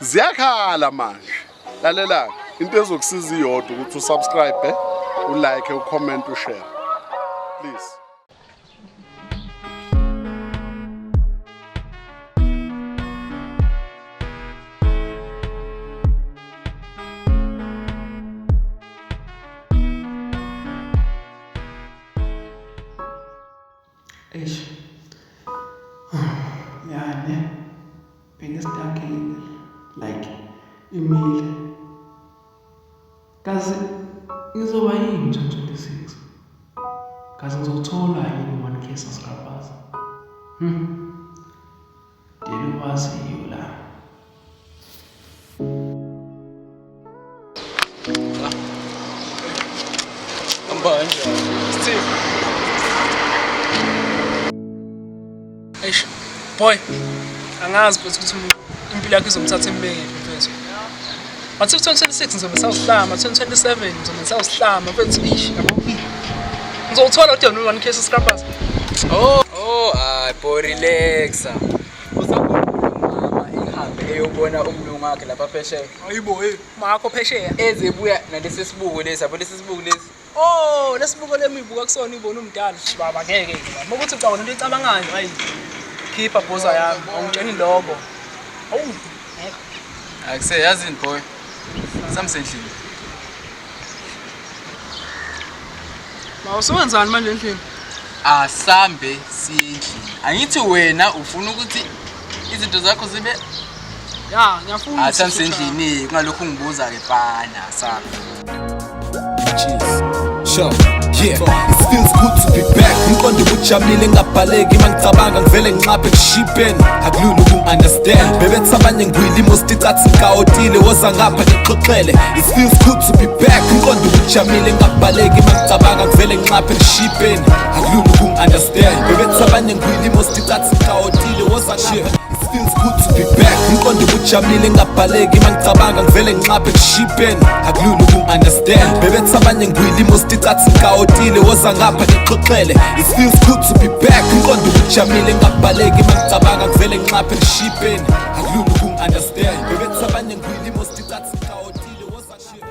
ziyakhala manje. Lalela into ezokusiza iyodwa ukuthi usubscribe, ulike, ucomment, ushare. Please. Eish. Yani bengistakile like imile. Kazi ngizoba yini 2026? Kazi ngizothola yini 1K subscribers? Deli waziyo la. Ambanje. Steve. Eish. Boy. Angazi ukuthi impilo yakhe izomthatha embeke mfethu. But 2026 ngizobe sawuhlama, 2027 ngizobe sawuhlama mfethu ish yabo. Ngizothola kodwa 1K subscribers. Hayi boy relaxa. Mama ihambe eyobona umlungu wakhe lapha phesheya. Hayibo makho phesheya. Ezebuya nalesi sibuko lesi, yabo lesi sibuko lesi. Lesibuko lemibuka kusona ibona umdala baba ngeke nje. Ukuthi cha wona into icabangayo hayi. Khipha bhoza yami, awungitsheni logo. Akuse yazini boy. Samsendlini. Mawusenzani manje endlini? Asambe siyendlini. Angithi wena ufuna ukuthi izinto zakho zibe ngiyafuna. Asamsendlini kungalokho ngibuza ke fana asambe. Sure. Yeah, it feels good to be back. Ngiqonde ukujabulile ngabhaleki mangicabanga ngivele ngiqaphe ngishipeni. Akulula ukungiunderstand. Bebethu abanye ngwili most icathi ngawotile woza ngapha ngixoxele. It feels good to be back. Ngiqonde ukujabulile ngabhaleki mangicabanga ngivele ngiqaphe ngishipeni. Akulula ukungiunderstand. Bebethu abanye ngwili most icathi ngawotile woza ngapha. It feels good to be back. Ngiqonde ukujabulile ngabhaleki mangicabanga ngivele ngiqaphe ngishipeni. Akulula ukungiunderstand. Bebethu abanye ngwili most icathi ngawotile woza ngapha ngixoxele. It feels good to be back. Ngiqonde ukujabulile ngabhaleki mangicabanga ngivele ngiqaphe ngishipeni. Akulula ukungiunderstand. Bebethu abanye ngwili most icathi ngawotile woza ngapha.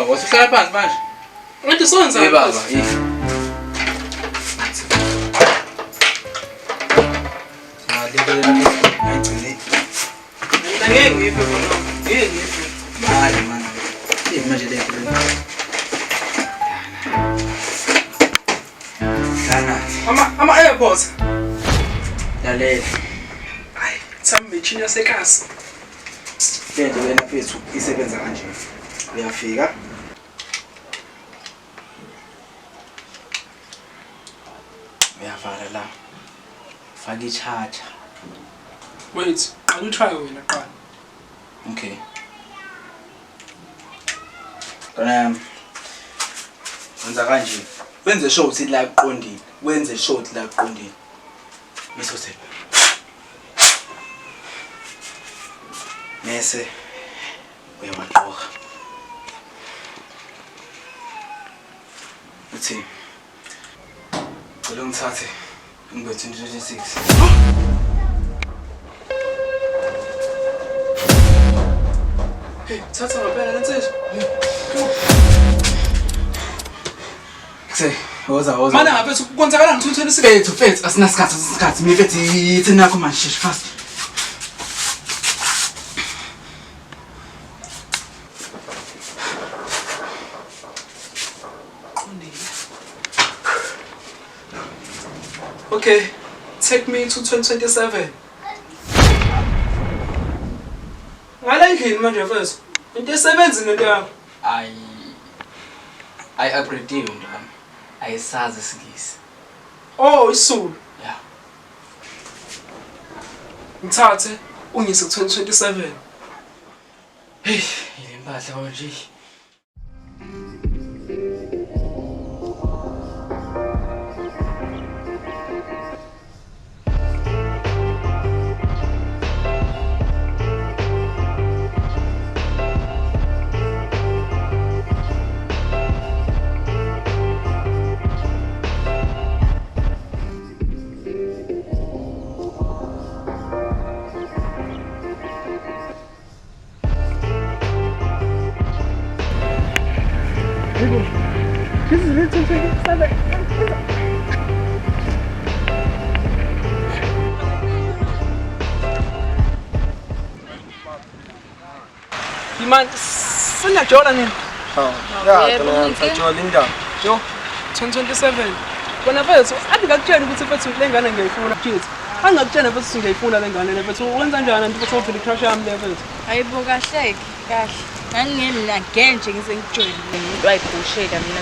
Wasuhlala phansi manje? Ngathi sonza baba, Ngeke ngife bona. Ngeke ngife. Mali manje. Manje le. Ama airports. Lalela. Hayi, thambe chini yasekasi. Lento wena mfethu isebenza kanje. Uyafika. Uyavala la. Faka i-charger. Wait, qala utry wena qala. Okay. Wenza kanje. Wenze sure ukuthi la kuqondile. Wenze sure ukuthi la kuqondile. Bese usepa. Mese uyawaqoqa. Uthi ngicela ngithathe ngibethe 2026. Hey, thatha ngempela lensizwe. Woza. Mana ngabe konzakala ngo-2026. Fethu asinasikhathi mifethu yithi nakho manje shish fast. Okay, take me to 2027. Ngala endlini manje mfethu. Into esebenza nento yakho. I upgrade ndami. Ayisazi isilisi. Isulu. Yeah. Ngithathe ungise ku-2027. Hey, ile mpahla kanje. man sengajola nini jo 2027 wena mfethu andingakutshela ukuthi mfethu le ngane ngiyayifuna kids angakutshela mfethu ngiyayifuna le ngane mfethu wenza njani mfethu uvile crush yami le mfethu Hayibo kahle kahle. Ngangingeni nje ngize ngijwayele umuntu wayibhushela mina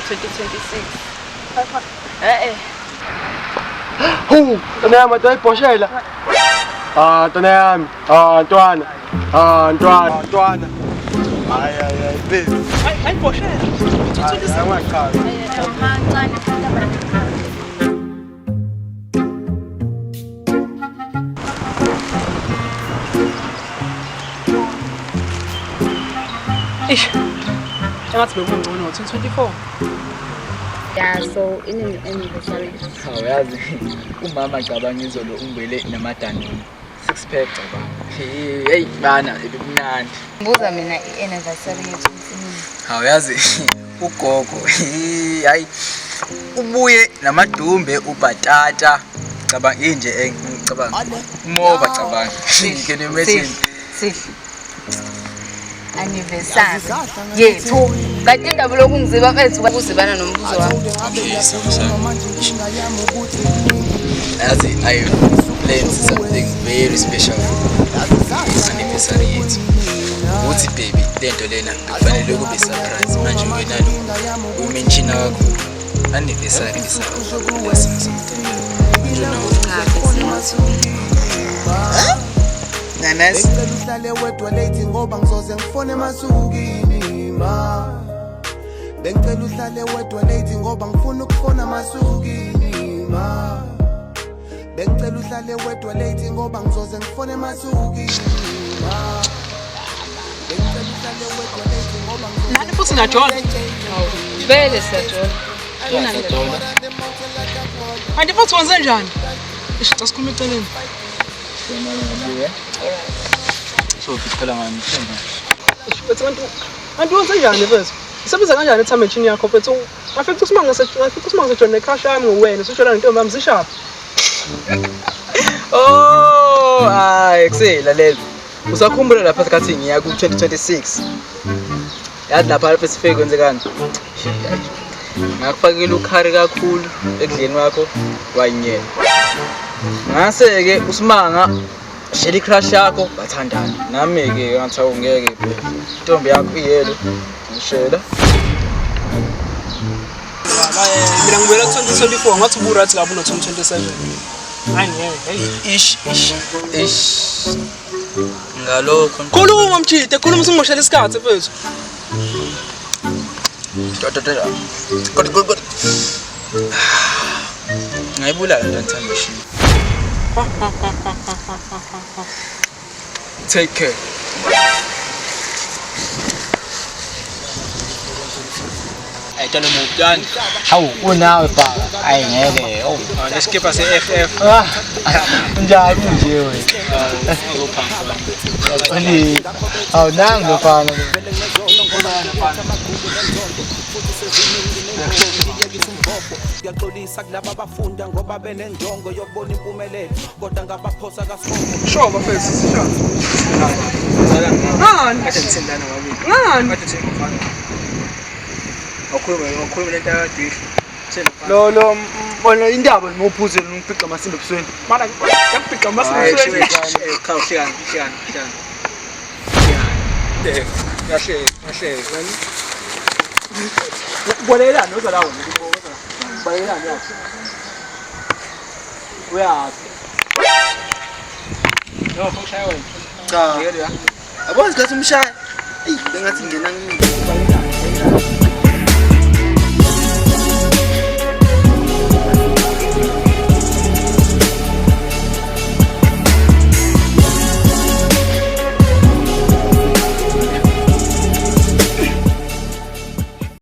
2026. Tona yami ayibhoshela. Tona yami. Ntwana. Ntwana. Hayi baby. ayibhoshela 2026 Angaqala. Mancane ish engathi bekungcono 2024 Yeah, so in an anniversary. Awuyazi umama cabanga izolo ungwele namadani 6 pack cabanga. Hey bana ebimnandi. Ngibuza mina i-anniversary yethu inini. Awuyazi ugogo hayi ubuye namadumbe ubhatata cabanga inje ngicabanga umoba cabanga ngike nemethini Anniversary yethu kanti indaba lokungiziba mfethu ukuzibana nombuzo wami. As I plan something very special for anniversary yethu. Uthi baby lento lena kufanele kube surprise manje wenalo umenchina wakho anniversary isakho something. Nanas uhlale wedwa late ngoba ngizoze ngifone masukini ma Bengicela uhlale wedwa late ngoba ngifuna ukufona masukini ma Bengicela uhlale wedwa late ngoba ngizoze ngifone masukini ma Bengicela uhlale wedwa late ngoba nani futhi ngajola Vele siyajola. kanti futhi wenze njani ish sikhuluma eceleni so phela ngani Mfethu kanti wenze njani mfethu isebenza kanjani time machine yakho mfethu afethu usimanga join crush yami ngowena ushola nento yami zishapha oh hayi kuselalela usakhumbula lapha kathi ngiya ku 2026 yathi lapha sifike kwenzekani ngakufakela ukhari kakhulu ekudleni wakho wanyela ngase ke usimanga sheli crush yakho bathandana nami ke ngathi awungeke intombi yakho iyelo ngishela mina ngibuyela 2024 ngathi uburathi labo no 2027 hayi ngeke ish ngalokho khuluma mchite khuluma singimoshela isikhathi mfethu kodwa ngayibulala le time machine take care ayitana mutani Hawu unawe baba. Ayi ngeke. neskipper se FF Njani nje wena? Ani awunanga lofana. Ngiyaxolisa kulabo abafunda ngoba benenjongo yokubona impumelelo kodwa ngabaphosa kaSongo shoba mfethu sishaya ngani kade ngithindana ngabili ngani kade sengifana akhuluma lento yakadish Lo bona indaba ngophuzela ngiphica amasimba ebusweni. mara yakuphica masini khawuhlekani kahle bolelana uzalawo bolelana yakho uyazi no fushaya wena Cha. Yabona ngathi umshaya. Bengathi ngena